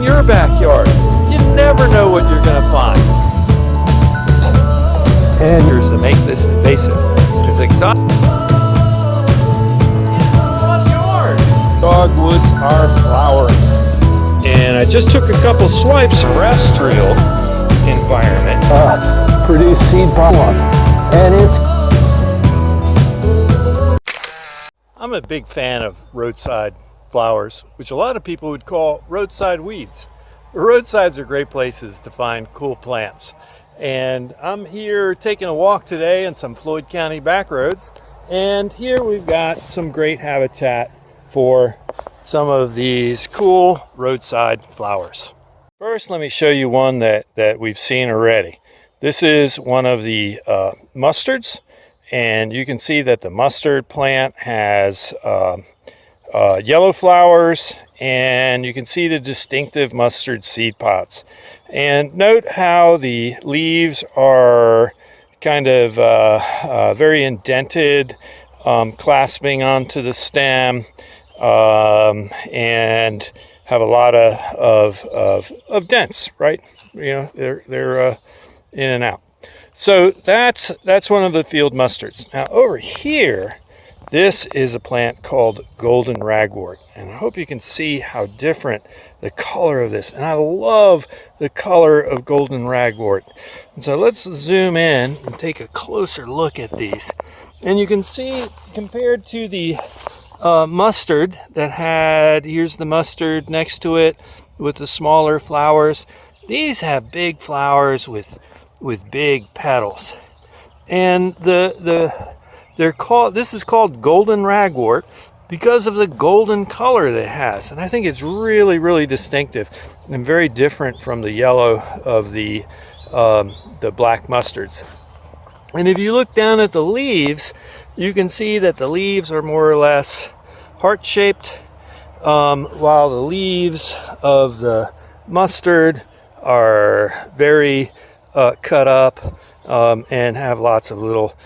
in your backyard. You never know what you're going to find. And here's to make this invasive. It's exotic. Dogwoods are flowering. And I just took a couple swipes. Terrestrial environment. Produce seed pollen. And it's... I'm a big fan of roadside flowers, which a lot of people would call roadside weeds. Roadsides are great places to find cool plants. And I'm here taking a walk today in some Floyd County back roads. And here we've got some great habitat for some of these cool roadside flowers. First, let me show you one that we've seen already. This is one of the mustards, and you can see that the mustard plant has yellow flowers, and you can see the distinctive mustard seed pods. And note how the leaves are kind of very indented, clasping onto the stem, and have a lot of dents, right? You know, they're in and out. So that's one of the field mustards. Now over here, this is a plant called Golden Ragwort, and I hope you can see how different the color of this. And I love the color of Golden Ragwort. And so let's zoom in and take a closer look at these. And you can see, compared to the mustard that had, here's the mustard next to it with the smaller flowers. These have big flowers with big petals, and this is called Golden Ragwort because of the golden color that it has. And I think it's really, really distinctive and very different from the yellow of the black mustards. And if you look down at the leaves, you can see that the leaves are more or less heart-shaped, while the leaves of the mustard are very cut up and have lots of little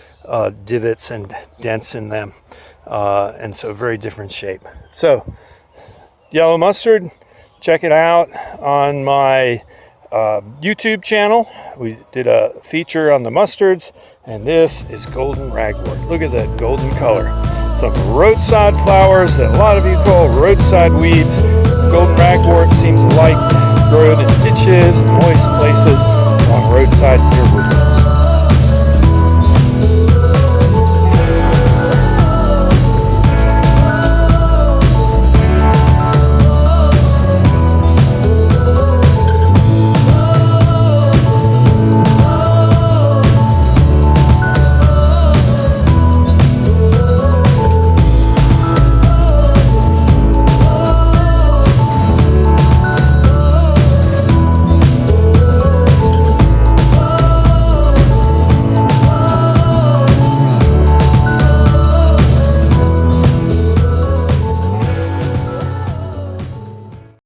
divots and dents in them, and so very different shape. So yellow mustard, check it out on my YouTube channel. We did a feature on the mustards, and this is Golden Ragwort. Look at that golden color. Some roadside flowers that a lot of you call roadside weeds. Golden Ragwort seems to like growing in ditches and moist places along roadsides near woodlands.